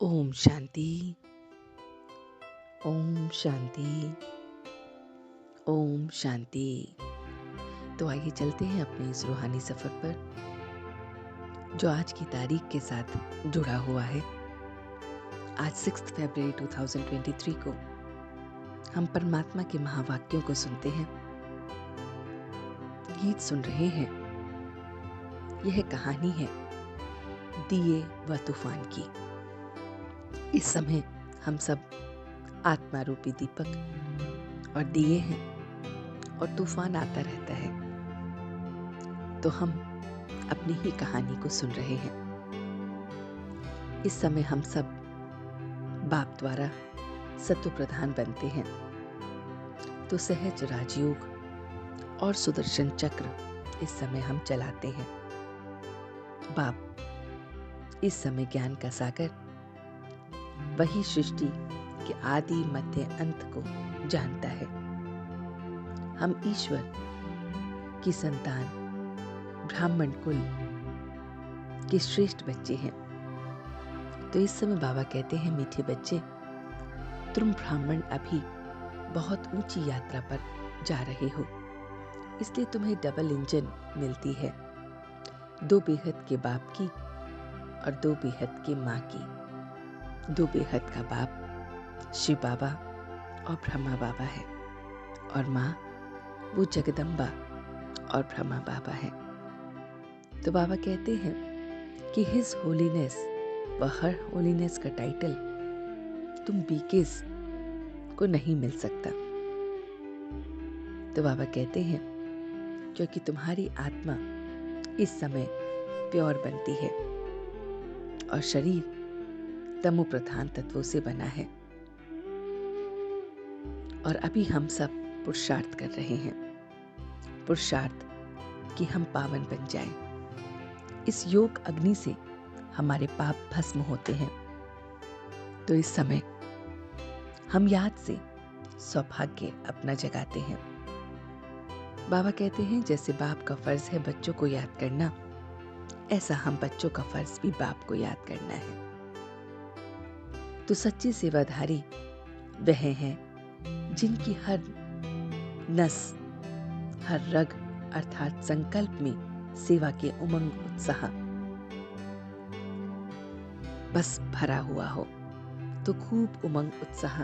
ओम शांति। ओम शांति। ओम शांति। तो आइए चलते हैं अपने इस रूहानी सफर पर जो आज की तारीख के साथ जुड़ा हुआ है। आज 6 फरवरी 2023 को हम परमात्मा के महावाक्यों को सुनते हैं, गीत सुन रहे हैं। यह कहानी है दिए व तूफान की। इस समय हम सब आत्मा रूपी दीपक और दिए हैं और तूफान आता रहता है, तो हम अपनी ही कहानी को सुन रहे हैं। इस समय हम सब बाप द्वारा सत्व प्रधान बनते हैं, तो सहज राजयोग और सुदर्शन चक्र इस समय हम चलाते हैं। बाप इस समय ज्ञान का सागर, वही सृष्टि के आदि मध्य अंत को जानता है। हम ईश्वर की संतान ब्राह्मण कुल के श्रेष्ठ बच्चे हैं। तो इस समय बाबा कहते हैं, मीठे बच्चे, तुम ब्राह्मण अभी बहुत ऊंची यात्रा पर जा रहे हो, इसलिए तुम्हें डबल इंजन मिलती है, 2 बेहद के बाप की और 2 बेहद के माँ की। 2 बेहद का बाप शिव बाबा और ब्रह्मा बाबा है, और माँ वो जगदम्बा और ब्रह्मा बाबा है। तो बाबा कहते हैं कि हिज होलीनेस व हर होलीनेस का टाइटल तुम बीकेस को नहीं मिल सकता। तो बाबा कहते हैं क्योंकि तुम्हारी आत्मा इस समय प्योर बनती है और शरीर तमो प्रधान तत्वों से बना है, और अभी हम सब पुरुषार्थ कर रहे हैं, पुरुषार्थ कि हम पावन बन जाएं। इस योग अग्नि से हमारे पाप भस्म होते हैं। तो इस समय हम याद से सौभाग्य अपना जगाते हैं। बाबा कहते हैं जैसे बाप का फर्ज है बच्चों को याद करना, ऐसा हम बच्चों का फर्ज भी बाप को याद करना है। तो सच्ची सेवाधारी वह हैं जिनकी हर नस, हर रग अर्थात संकल्प में सेवा के उमंग उत्साह बस भरा हुआ हो। तो खूब उमंग उत्साह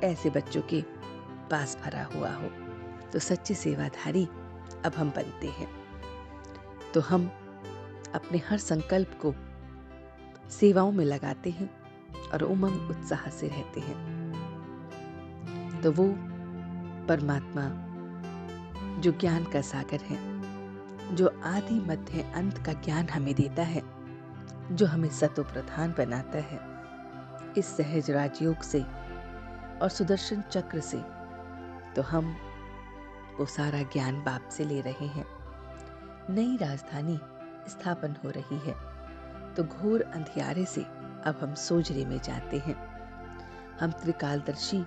ऐसे बच्चों के पास भरा हुआ हो, तो सच्चे सेवाधारी अब हम बनते हैं। तो हम अपने हर संकल्प को सेवाओं में लगाते हैं और उमंग उत्साह से रहते हैं। तो वो परमात्मा जो ज्ञान का सागर है, जो आदि मध्य अंत का ज्ञान हमें देता है, जो हमें सतो प्रधान बनाता है, इस सहज राजयोग से और सुदर्शन चक्र से, तो हम वो सारा ज्ञान बाप से ले रहे हैं। नई राजधानी स्थापन हो रही है, तो घोर अंधियारे से अब हम सोजरे में जाते हैं। हम त्रिकालदर्शी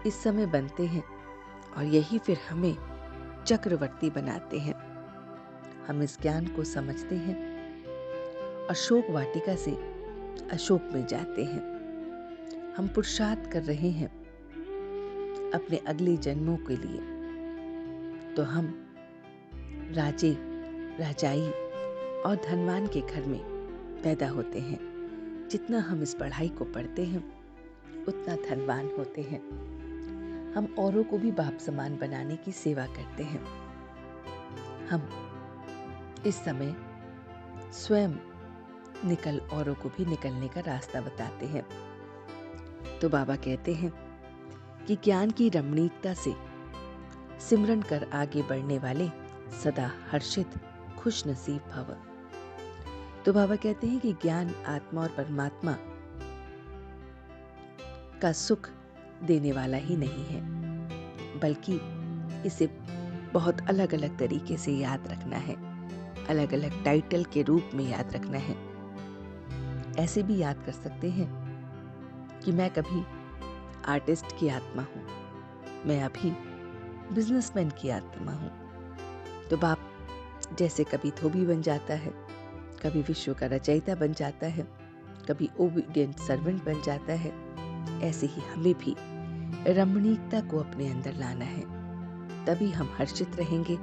इस समय बनते हैं और यही फिर हमें चक्रवर्ती बनाते हैं। हम इस ज्ञान को समझते हैं, अशोक वाटिका से अशोक में जाते हैं। हम पुरुषार्थ कर रहे हैं अपने अगले जन्मों के लिए, तो हम राजे, राजाई और धनवान के घर में पैदा होते हैं। जितना हम इस पढ़ाई को पढ़ते हैं उतना धनवान होते हैं। हम औरों को भी बाप समान बनाने की सेवा करते हैं। हम इस समय स्वयं निकल औरों को भी निकलने का रास्ता बताते हैं। तो बाबा कहते हैं कि ज्ञान की रमणीकता से सिमरन कर आगे बढ़ने वाले सदा हर्षित खुश नसीब भव। तो बाबा कहते हैं कि ज्ञान आत्मा और परमात्मा का सुख देने वाला ही नहीं है, बल्कि इसे बहुत अलग अलग तरीके से याद रखना है, अलग अलग टाइटल के रूप में याद रखना है। ऐसे भी याद कर सकते हैं कि मैं कभी आर्टिस्ट की आत्मा हूँ, मैं अभी बिजनेसमैन की आत्मा हूँ। तो बाप जैसे कभी धोबी बन जाता है, कभी विश्व का रचयिता बन जाता है, कभी ओबीडियंट सर्वेंट बन जाता है, ऐसे ही हमें भी रमणीकता को अपने अंदर लाना है। तभी हम हर्षित रहेंगे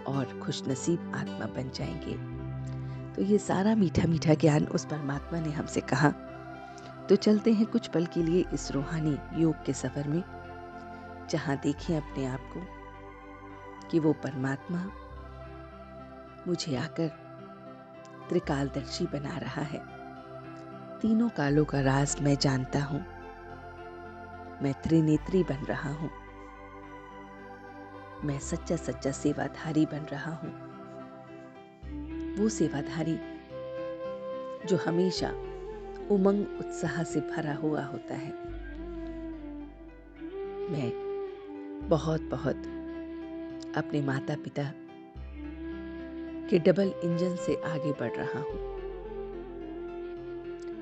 और खुशनसीब आत्मा बन जाएंगे। तो ये सारा मीठा मीठा ज्ञान उस परमात्मा ने हमसे कहा। तो चलते हैं कुछ पल के लिए इस रूहानी योग के सफर में, जहां देखें अपने आप को कि वो परमात्मा मुझे आकर त्रिकालदर्शी बना रहा है। तीनों कालों का राज मैं जानता हूं। मैं त्रिनेत्री बन रहा हूं। मैं सच्चा सच्चा सेवाधारी बन रहा हूं। वो सेवाधारी जो हमेशा उमंग उत्साह से भरा हुआ होता है। मैं बहुत बहुत अपने माता पिता के डबल इंजन से आगे बढ़ रहा हूं।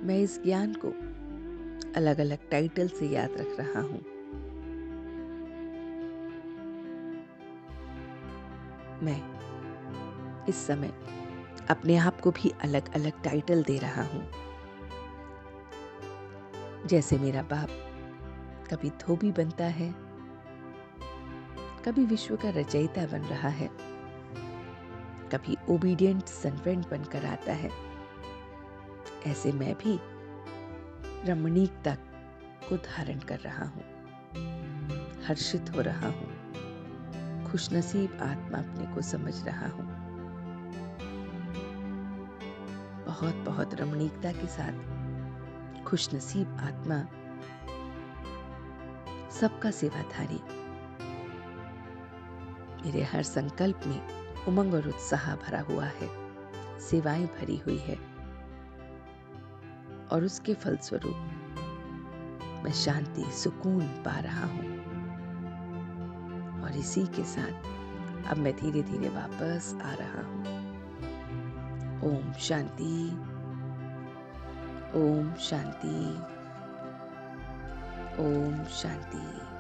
मैं इस ज्ञान को अलग अलग टाइटल से याद रख रहा हूं। मैं इस समय अपने आप को भी अलग अलग टाइटल दे रहा हूं। जैसे मेरा बाप कभी धोबी बनता है, कभी विश्व का रचयिता बन रहा है, कभी ओबीडियंट सर्वेंट बनकर आता है, ऐसे मैं भी रमणीकता को धारण कर रहा हूं। हर्षित हो रहा हूं। खुशनसीब आत्मा अपने को समझ रहा हूं। बहुत बहुत रमणीकता के साथ खुशनसीब आत्मा, सबका सेवाधारी, मेरे हर संकल्प में उमंग और उत्साह भरा हुआ है। सेवाएं भरी हुई है और उसके फलस्वरूप मैं शांति सुकून पा रहा हूं। और इसी के साथ अब मैं धीरे धीरे वापस आ रहा हूं। ओम शांति, ओम शांति, ओम शांति।